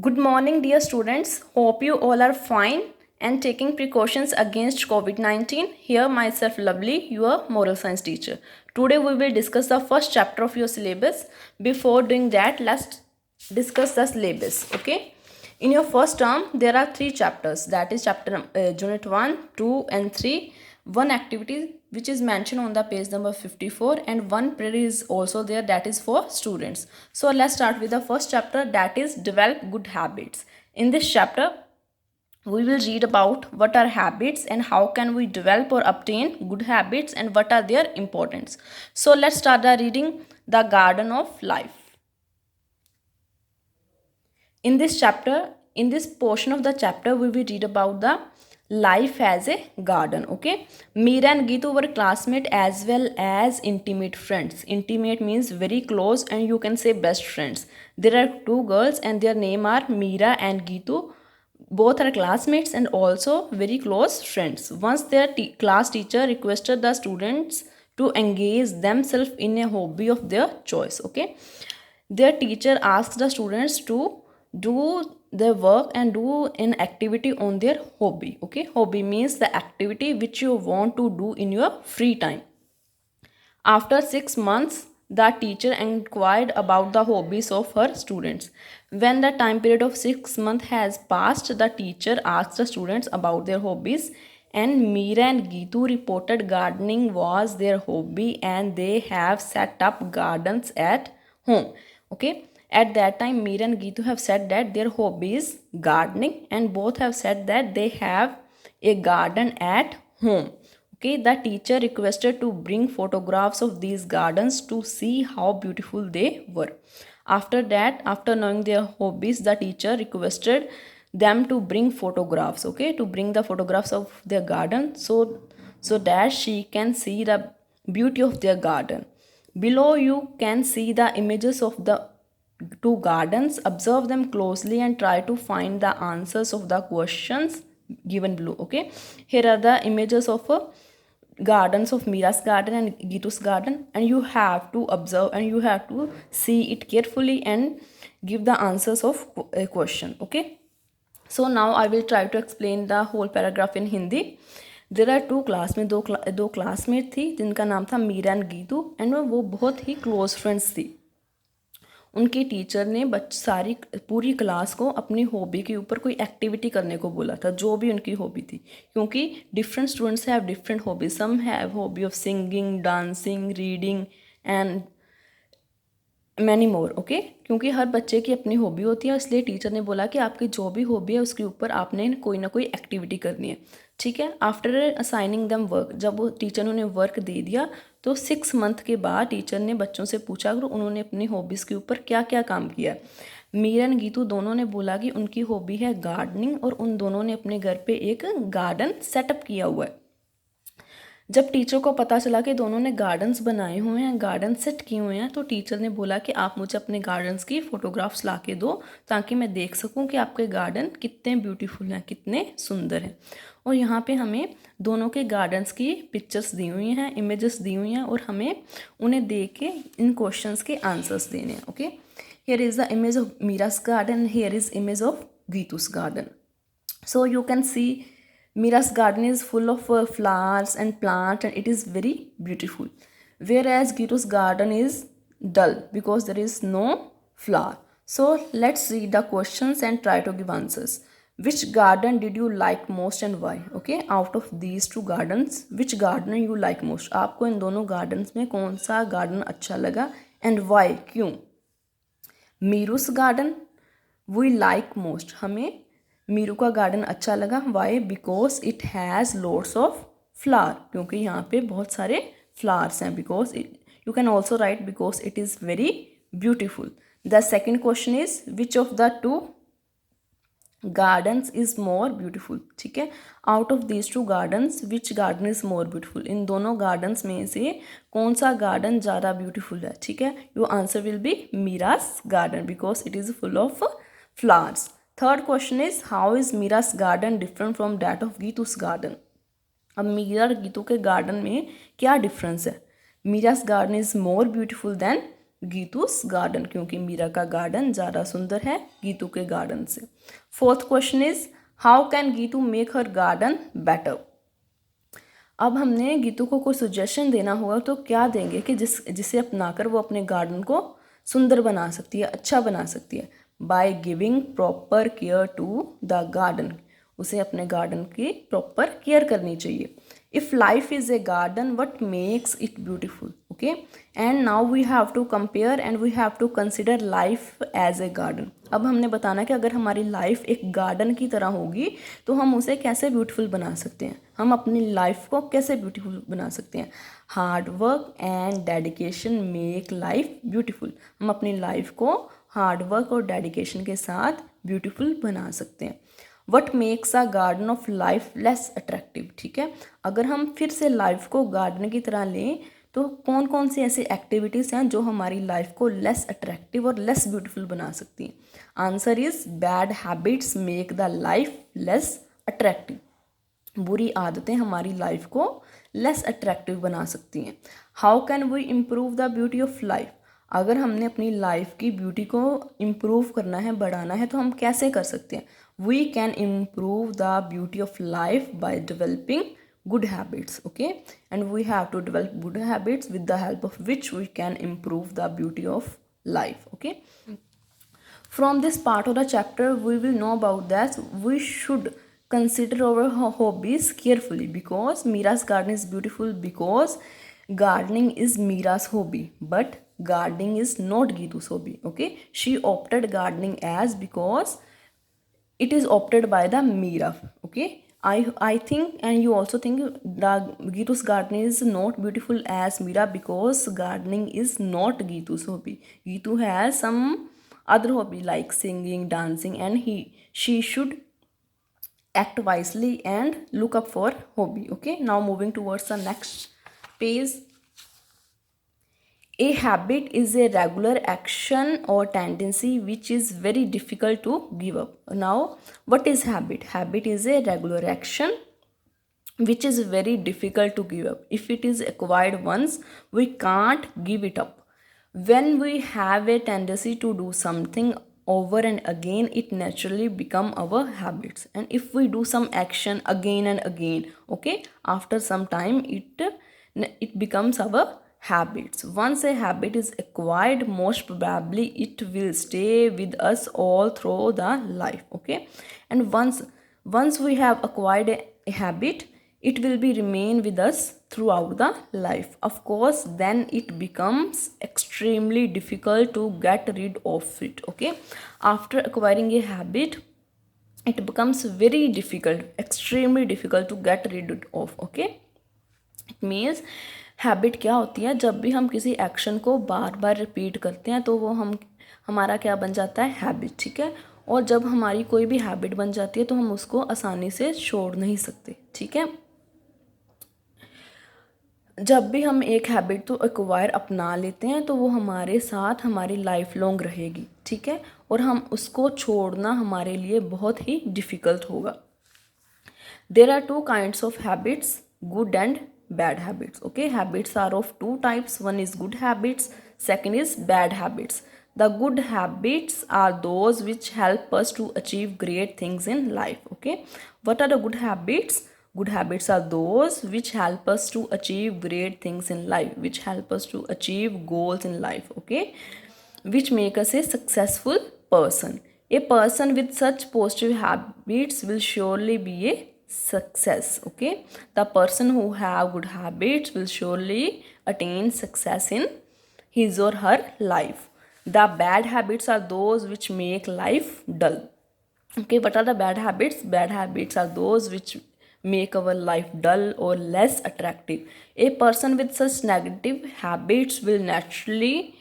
Good morning, dear students. Hope you all are fine and taking precautions against COVID-19. Here, myself, Lovely, your moral science teacher. Today, we will discuss the first chapter of your syllabus. Before doing that, let's discuss the syllabus. Okay. In your first term, there are three chapters. That is chapter unit 1, 2, and 3. One activity which is mentioned on the page number 54, and one prayer is also there, that is for students. So let's start with the first chapter, that is develop good habits. In this chapter, we will read about what are habits and how can we develop or obtain good habits and what are their importance. So let's start the reading the garden of life. In this chapter, in this portion of the chapter, we will read about the life as a garden. Okay, Meera and Geetu were classmates as well as intimate friends. Intimate means very close, and you can say best friends. There are two girls and their name are Meera and Geetu. Both are classmates and also very close friends. Once their class teacher requested the students to engage themselves in a hobby of their choice. Okay, their teacher asked the students to do their work and do an activity on their hobby. Okay, hobby means the activity which you want to do in your free time. After 6 months, the teacher inquired about the hobbies of her students. When the time period of 6 months has passed, the teacher asked the students about their hobbies, and Meera and Geetu reported gardening was their hobby and they have set up gardens at home. Okay, at that time, Meera and Geetu have said that their hobby is gardening, and both have said that they have a garden at home. Okay, the teacher requested to bring photographs of these gardens to see how beautiful they were. After that, after knowing their hobbies, the teacher requested them to bring photographs. Okay, to bring the photographs of their garden, so that she can see the beauty of their garden. Below you can see the images of the two gardens. Observe them closely and try to find the answers of the questions given below. Okay, here are the images of gardens of Mira's garden and Gitu's garden, and you have to observe and you have to see it carefully and give the answers of a question. Okay, so now I will try to explain the whole paragraph in Hindi. There are two classmate दो classmate थी जिनका नाम था Meera and Geetu, and वो बहुत ही close friends थी. उनके teacher ने सारी पूरी क्लास को अपनी हॉबी के ऊपर कोई एक्टिविटी करने को बोला था, जो भी उनकी हॉबी थी, क्योंकि different students have different hobby. Some have hobby of singing, dancing, reading and many more. Okay, क्योंकि हर बच्चे की अपनी हॉबी होती है, इसलिए टीचर ने बोला कि आपकी जो भी हॉबी है उसके ऊपर आपने कोई ना कोई एक्टिविटी करनी है. ठीक है. आफ्टर असाइनिंग दम वर्क, जब वो टीचर ने उन्हें वर्क दे दिया तो 6 मंथ के बाद टीचर ने बच्चों से पूछा कि उन्होंने अपनी हॉबीज़ के ऊपर क्या क्या काम किया. मीरा एंड गीतू दोनों ने बोला कि उनकी हॉबी है गार्डनिंग, और उन दोनों ने अपने घर पे एक गार्डन सेटअप किया हुआ है. जब टीचर को पता चला कि दोनों ने गार्डन्स बनाए हुए हैं, गार्डन सेट किए हुए हैं, तो टीचर ने बोला कि आप मुझे अपने गार्डन्स की फ़ोटोग्राफ्स ला के दो ताकि मैं देख सकूं कि आपके गार्डन कितने ब्यूटीफुल हैं, कितने सुंदर हैं. और यहाँ पे हमें दोनों के गार्डन्स की पिक्चर्स दी हुई हैं, इमेजेस दी हुई हैं, और हमें उन्हें देख के इन क्वेश्चंस के आंसर्स देने हैं. Okay, here is the image of Meera's garden, here is image of Geetu's garden. So you can see Mira's garden is full of flowers and plants, and it is very beautiful. Whereas Gitu's garden is dull because there is no flower. So let's read the questions and try to give answers. Which garden did you like most and why? Okay, out of these two gardens, which garden you like most? आपको इन दोनों gardens में कौन सा garden अच्छा लगा and why? क्यों? मीरू's garden we like most. हमें मीरू का गार्डन अच्छा लगा. Why? Because it has loads of flower, क्योंकि यहाँ पे बहुत सारे फ्लावर्स हैं. Because you can also write because it is very beautiful. The second question is which of the two gardens is more beautiful. ठीक है, out of these two gardens which garden is more beautiful. इन दोनों gardens में से कौन सा garden ज़्यादा beautiful है. ठीक है, your answer will be Meera's garden because it is full of flowers. Third question is how is Meera's garden different from that of Geetu's garden. अब मीरा और गीतू के गार्डन में क्या डिफरेंस है. Meera's garden is more beautiful than Geetu's garden, क्योंकि मीरा का गार्डन ज़्यादा सुंदर है गीतू के गार्डन से। Fourth question is how can Geetu make her garden better. अब हमने गीतू को कोई सजेशन देना होगा तो क्या देंगे कि जिसे अपनाकर वो अपने गार्डन को सुंदर बना सकती है, अच्छा बना सकती है। By giving proper care to the garden, उसे अपने गार्डन की प्रॉपर केयर करनी चाहिए। If life is a garden what makes it beautiful, okay. And now we have to compare and we have to consider life as a garden. अब हमने बताना कि अगर हमारी लाइफ एक गार्डन की तरह होगी तो हम उसे कैसे ब्यूटीफुल बना सकते हैं, हम अपनी लाइफ को कैसे ब्यूटीफुल बना सकते हैं। Hard work and dedication make life beautiful, हम अपनी लाइफ को हार्ड वर्क और डेडिकेशन के साथ ब्यूटीफुल बना सकते हैं। What makes a garden of life less attractive, ठीक है। अगर हम फिर से लाइफ को गार्डन की तरह लें तो कौन कौन सी ऐसी एक्टिविटीज़ हैं जो हमारी लाइफ को लेस अट्रैक्टिव और लेस ब्यूटीफुल बना सकती हैं। Answer is bad habits make the life less attractive. बुरी आदतें हमारी लाइफ को लेस अट्रैक्टिव बना सकती हैं। How can we improve the beauty of life, अगर हमने अपनी लाइफ की ब्यूटी को इम्प्रूव करना है, बढ़ाना है, तो हम कैसे कर सकते हैं। We can improve the beauty of life by developing good habits, okay, and we have to develop good habits with the help of which we can improve the beauty of life, okay. From this part of the chapter we will know about that we should consider our hobbies carefully, because Mira's garden is beautiful because gardening is Mira's hobby, but gardening is not Geetu's hobby, okay. She opted gardening as because it is opted by the Mira, okay. I think and you also think the Geetu's garden is not beautiful as Mira because gardening is not Geetu's hobby. Geetu has some other hobby like singing, dancing, and she should act wisely and look up for hobby, okay. Now moving towards the next page. A habit is a regular action or tendency which is very difficult to give up. Now, what is habit? Habit is a regular action which is very difficult to give up. If it is acquired once, we can't give it up. When we have a tendency to do something over and again, it naturally become our habits. And if we do some action again and again, okay, after some time it becomes our habits. Once a habit is acquired, most probably it will stay with us all through the life, okay. And once we have acquired a habit, it will be remain with us throughout the life. Of course, then it becomes extremely difficult to get rid of it, okay. After acquiring a habit, it becomes very difficult, extremely difficult to get rid of, okay. It means habit क्या होती है, जब भी हम किसी action को बार बार repeat करते हैं तो वो हमारा क्या बन जाता है, हैबिट, ठीक है। और जब हमारी कोई भी हैबिट बन जाती है तो हम उसको आसानी से छोड़ नहीं सकते, ठीक है। जब भी हम एक हैबिट तो एक्वायर अपना लेते हैं तो वो हमारे साथ हमारी लाइफ लॉन्ग रहेगी, ठीक है। और हम उसको छोड़ना हमारे लिए बहुत ही डिफ़िकल्ट होगा। There are two kinds of habits, good and bad habits, okay. Habits are of two types. One is good habits, second is bad habits. The good habits are those which help us to achieve great things in life, okay. What are the good habits? Good habits are those which help us to achieve great things in life, which help us to achieve goals in life, okay, which make us a successful person. A person with such positive habits will surely be a success, okay. The person who have good habits will surely attain success in his or her life. The bad habits are those which make life dull, okay. What are the bad habits? Bad habits are those which make our life dull or less attractive. A person with such negative habits will naturally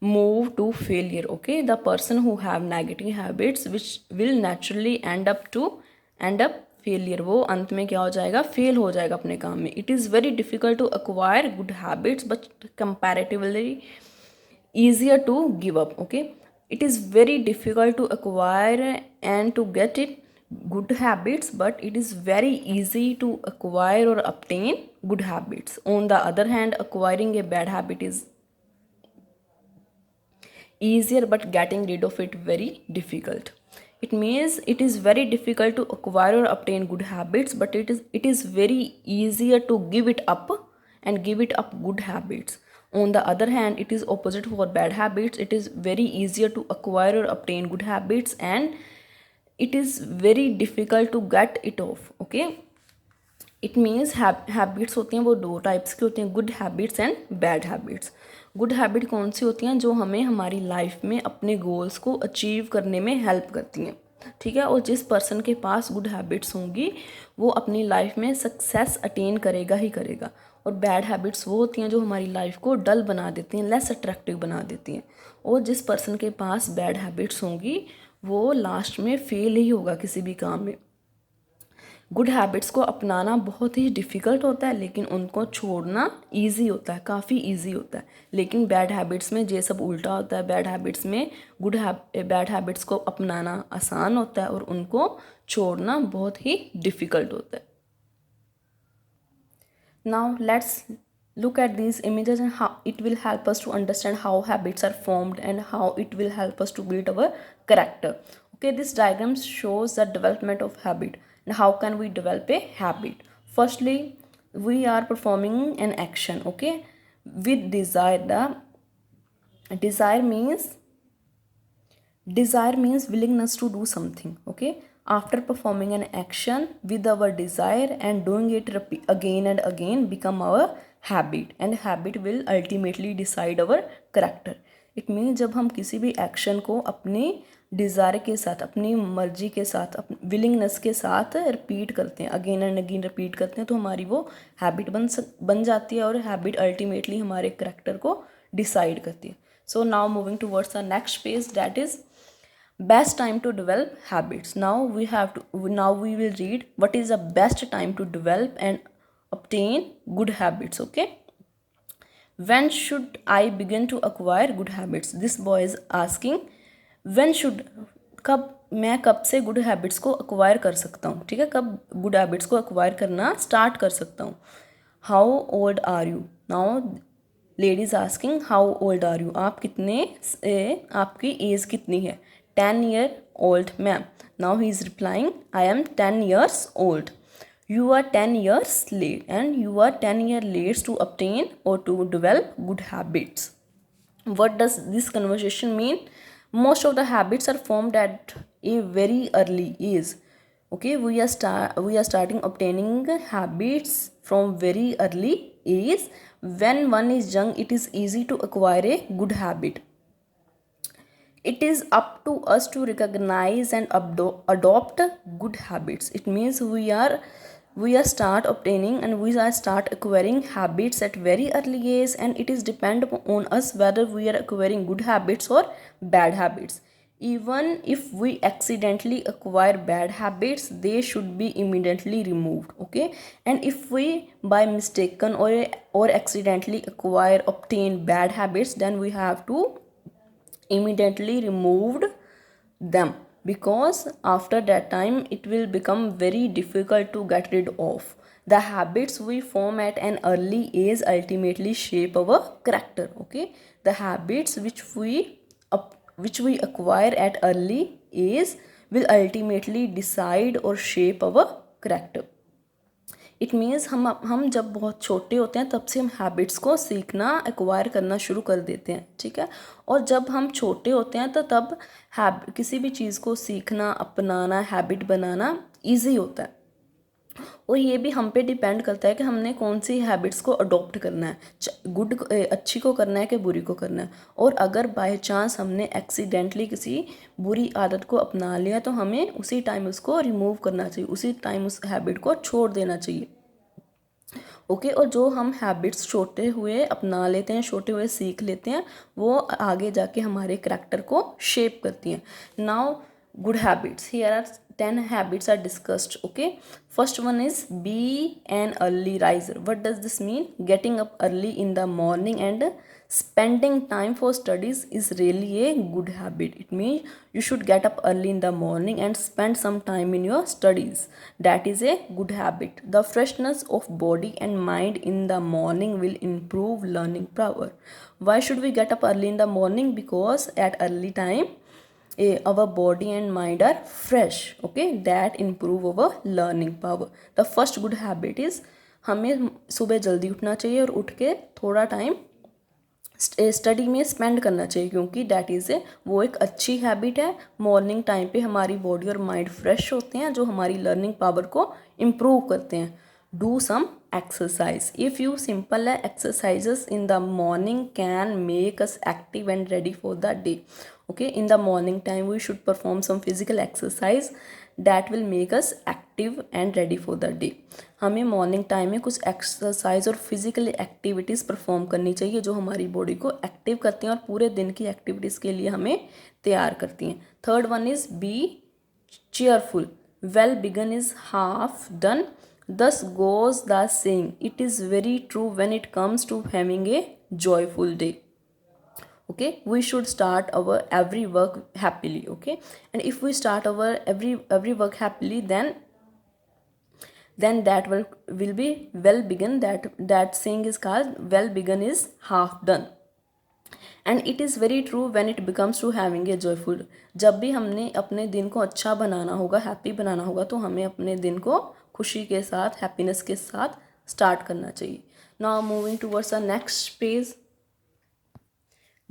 move to failure, okay. The person who have negative habits which will naturally end up failure, वो अंत में क्या हो जाएगा, fail हो जाएगा अपने काम में. It is very difficult to acquire good habits but comparatively easier to give up, okay. It is very difficult to acquire and to get it good habits, but it is very easy to acquire or obtain good habits. On the other hand, acquiring a bad habit is easier, but getting rid of it very difficult. It means it is very difficult to acquire or obtain good habits, but it is very easier to give it up and give it up good habits. On the other hand, it is opposite for bad habits. It is very easier to acquire or obtain good habits, and it is very difficult to get it off. Okay, it means habits होती हैं वो दो types की होती हैं, good habits and bad habits. Good habit कौन सी होती हैं? जो हमें हमारी लाइफ में अपने गोल्स को अचीव करने में हेल्प करती हैं, ठीक है। और जिस पर्सन के पास गुड हैबिट्स होंगी वो अपनी लाइफ में सक्सेस अटेन करेगा ही करेगा। और बैड हैबिट्स वो होती हैं जो हमारी लाइफ को डल बना देती हैं, लेस अट्रैक्टिव बना देती हैं। और जिस पर्सन के पास बैड हैबिट्स होंगी वो लास्ट में फेल ही होगा किसी भी काम में। गुड हैबिट्स को अपनाना बहुत ही डिफ़िकल्ट होता है, लेकिन उनको छोड़ना इजी होता है, काफ़ी इजी होता है। लेकिन बैड हैबिट्स में ये सब उल्टा होता है। बैड हैबिट्स में बैड हैबिट्स को अपनाना आसान होता है और उनको छोड़ना बहुत ही डिफ़िकल्ट होता है। Now let's look at these images and how it will help us to understand how habits are formed and how it will help us to build our character. Okay, this diagram shows the development of habit and how can we develop a habit. Firstly, we are performing an action, okay, with desire. The desire means willingness to do something, okay. After performing an action with our desire and doing it again and again become our habit, and habit will ultimately decide our character. It means जब हम किसी भी action को अपने desire के साथ, अपनी मर्जी के साथ, विलिंगनेस के साथ रिपीट करते हैं, अगेन एंड अगेन रिपीट करते हैं, तो हमारी वो हैबिट बन जाती है और हैबिट अल्टीमेटली हमारे करैक्टर को डिसाइड करती है. So now moving towards the next page, that is best time to develop habits. Now we will read what is the best time to develop and obtain good habits. Okay, when should I begin to acquire good habits? This boy is asking when should, कब से good habits को acquire कर सकता हूँ, ठीक है, कब good habits को अक्वायर करना स्टार्ट कर सकता हूँ. How old are you? Now ladies asking how old are you, आप कितने, आपकी एज कितनी है? 10 year old ma'am. Now he is replying, I am 10 years old. You are 10 years late, and you are 10 years late to obtain or to develop good habits. What does this conversation mean? Most of the habits are formed at a very early age. Okay, we are starting obtaining habits from very early age. When one is young, it is easy to acquire a good habit. It is up to us to recognize and adopt good habits. It means we are start obtaining and we are start acquiring habits at very early age, and it is depend on us whether we are acquiring good habits or bad habits. Even if we accidentally acquire bad habits, they should be immediately removed. Okay, and if we by mistaken or accidentally obtain bad habits, then we have to immediately removed them, because after that time it will become very difficult to get rid of. The habits we form at an early age ultimately shape our character. Okay, the habits which we acquire at early age will ultimately decide or shape our character. It means हम जब बहुत छोटे होते हैं तब से हम habits को सीखना, एक्वायर करना शुरू कर देते हैं, ठीक है. और जब हम छोटे होते हैं तो तब किसी भी चीज़ को सीखना, अपनाना, हैबिट बनाना ईजी होता है. और ये भी हम पे डिपेंड करता है कि हमने कौन सी हैबिट्स को अडॉप्ट करना है, गुड अच्छी को करना है कि बुरी को करना है. और अगर बाय चांस हमने एक्सीडेंटली किसी बुरी आदत को अपना लिया तो हमें उसी टाइम उसको रिमूव करना चाहिए, उसी टाइम उस हैबिट को छोड़ देना चाहिए. ओके, और जो हम हैबिट्स छोटे हुए अपना लेते हैं, छोटे हुए सीख लेते हैं, वो आगे जाके हमारे करैक्टर को शेप करती हैं. Now good habits. Here are 10 habits are discussed. Okay, first one is be an early riser. What does this mean? Getting up early in the morning and spending time for studies is really a good habit. It means you should get up early in the morning and spend some time in your studies. That is a good habit. The freshness of body and mind in the morning will improve learning power. Why should we get up early in the morning? Because at early time our body and mind are fresh. Okay, that improve our learning power. The first good habit is हमें सुबह जल्दी उठना चाहिए और उठ के थोड़ा time study में स्पेंड करना चाहिए, क्योंकि डैट इज़ वो एक अच्छी हैबिट है। मॉर्निंग टाइम पे हमारी बॉडी और माइंड फ्रेश होते हैं, जो हमारी लर्निंग पावर को इम्प्रूव करते हैं। Do some exercise. A few simple exercises in the morning can make us active and ready for the day. Okay, in the morning time we should perform some physical exercise that will make us active and ready for the day. हमें morning time में कुछ exercise और physical activities perform करनी चाहिए जो हमारी body को active करती हैं और पूरे दिन की एक्टिविटीज़ के लिए हमें तैयार करती हैं। Third one is be cheerful. Well begun is half done. Thus goes the saying. It is very true when it comes to having a joyful day. Okay, we should start our every work happily. Okay, and if we start our every work happily, then that will be well begun. That saying is called well begun is half done. And it is very true when it becomes to having a joyful. जब भी हमने अपने दिन को अच्छा बनाना होगा, happy बनाना होगा, तो हमें अपने दिन को खुशी के साथ, हैप्पीनेस के साथ स्टार्ट करना चाहिए। Now moving towards the next page.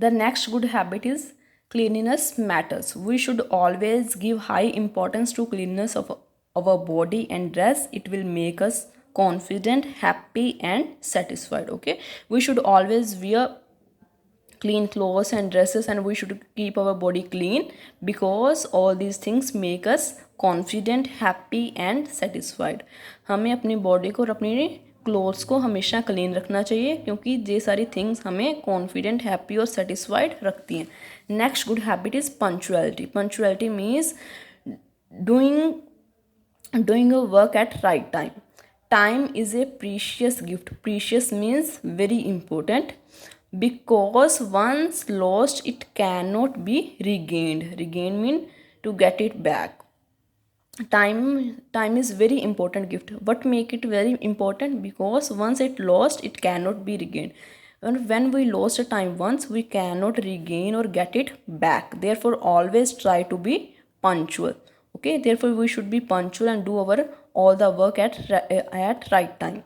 The next good habit is cleanliness matters. We should always give high importance to cleanliness of our body and dress. It will make us confident, happy and satisfied. Okay, we should always wear clean clothes and dresses, and we should keep our body clean, because all these things make us confident, happy and satisfied. हमें अपनी body को और अपनी clothes को हमेशा clean रखना चाहिए, क्योंकि ये सारी थिंग्स हमें कॉन्फिडेंट, हैप्पी और सेटिस्फाइड रखती हैं। Next good habit is punctuality. Punctuality means doing your work at right time. Time is a precious gift. Precious means very important, because once lost it cannot be regained. Regain mean to get it back. Time is very important gift. What make it very important? Because once it lost it cannot be regained, and when we lost a time once, we cannot regain or get it back. Therefore always try to be punctual. Okay, therefore we should be punctual and do our all the work at right time.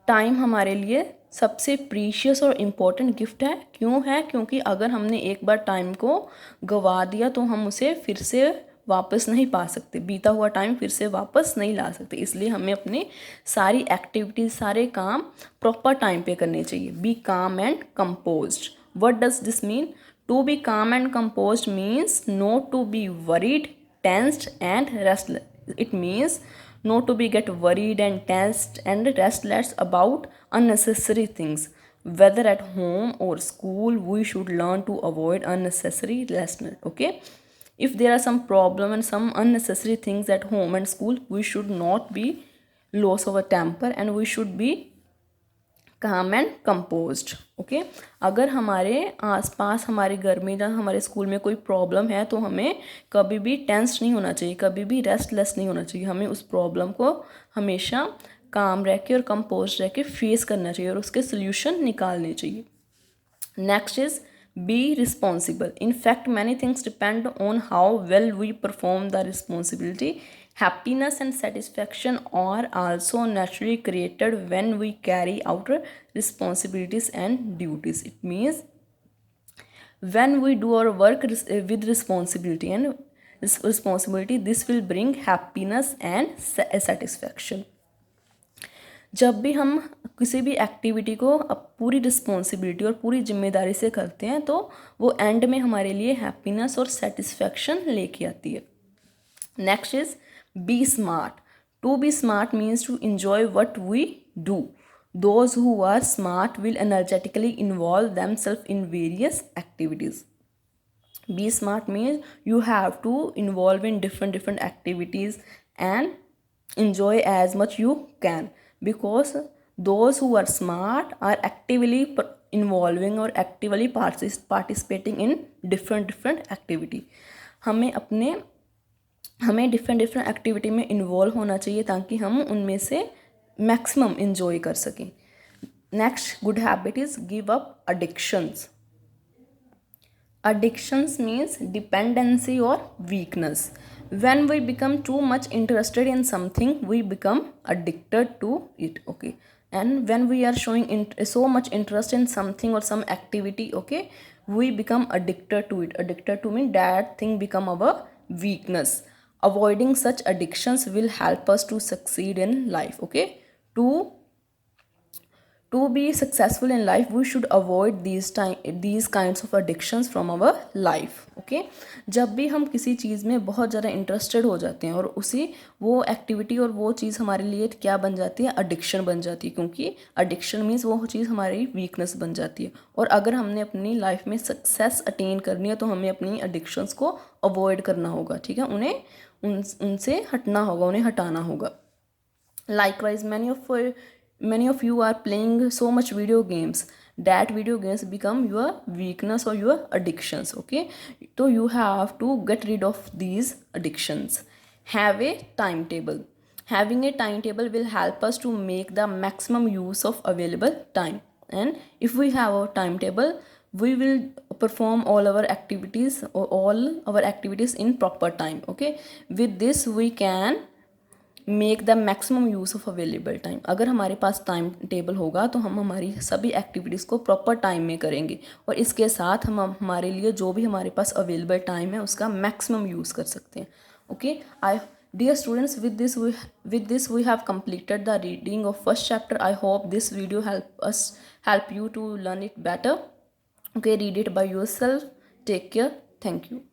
Time हमारे लिए सबसे precious और important gift है। क्यों है? क्योंकि अगर हमने एक बार टाइम को गवा दिया तो हम उसे फिर से वापस नहीं पा सकते। बीता हुआ टाइम फिर से वापस नहीं ला सकते। इसलिए हमें अपनी सारी एक्टिविटीज, सारे काम प्रॉपर टाइम पे करने चाहिए। Be calm and composed. What does this mean? To be calm and composed means not to be worried, tensed and restless. It means not to be get worried and tensed and restless about unnecessary things. Whether at home or school, we should learn to avoid unnecessary restlessness. Okay, if there are some problem and some unnecessary things at home and school, we should not be lose our temper and we should be काम and composed. Okay, अगर हमारे आसपास, हमारे घर में या हमारे school में कोई प्रॉब्लम है तो हमें कभी भी टेंस नहीं होना चाहिए, कभी भी रेस्टलेस नहीं होना चाहिए. हमें उस प्रॉब्लम को हमेशा काम रह के और कंपोज रह के फेस करना चाहिए और उसके सोल्यूशन निकालने चाहिए. Next is be responsible. In fact, many things depend on how well we perform the responsibility. Happiness and satisfaction are also naturally created when we carry out responsibilities and duties. It means when we do our work with responsibility this will bring happiness and satisfaction. जब भी हम किसी भी activity को पूरी responsibility और पूरी जिम्मेदारी से करते हैं तो वो एंड में हमारे लिए हैप्पीनेस और सेटिस्फैक्शन लेके आती है. Next is be smart. To be smart means to enjoy what we do. Those who are smart will energetically involve themselves in various activities. Be smart means you have to involve in different activities and enjoy as much you can, because those who are smart are actively involving or actively participating in different activity. हमें अपने हमें different activity में involve होना चाहिए ताकि हम उनमें से मैक्सिमम इन्जॉय कर सकें. Next good habit is give up addictions. Addictions means dependency or weakness. When we become too much interested in something, we become addicted to it. Okay. And when we are showing so much interest in something or some activity, okay, we become addicted to it. Addicted to mean that thing become our weakness. Avoiding such addictions will help us to succeed in life. Okay. To be successful in life, we should avoid these kinds of addictions from our life. Okay. जब भी हम किसी चीज़ में बहुत ज़्यादा interested हो जाते हैं और उसी वो एक्टिविटी और वो चीज़ हमारे लिए क्या बन जाती है, एडिक्शन बन जाती है, क्योंकि एडिक्शन मीन्स वो चीज़ हमारी वीकनेस बन जाती है. और अगर हमने अपनी लाइफ में सक्सेस अटेन करनी है तो हमें अपनी एडिक्शंस को अवॉइड करना होगा. ठीक है, उन्हें उनसे हटना होगा, उन्हें हटाना होगा. Likewise, many of you are playing so much video games that video games become your weakness or your addictions. Okay, so you have to get rid of these addictions. Have a timetable. Having a timetable will help us to make the maximum use of available time. And if we have a timetable, we will perform all our activities in proper time. Okay, with this we can make the maximum use of available time. अगर हमारे पास time table होगा तो हम हमारी सभी activities को proper time में करेंगे और इसके साथ हम हमारे लिए जो भी हमारे पास अवेलेबल टाइम है उसका मैक्सिमम यूज़ कर सकते हैं. Okay, I dear students, with this we have completed the reading of first chapter. I hope this video help you to learn it better. Okay, read it by yourself. Take care. Thank you.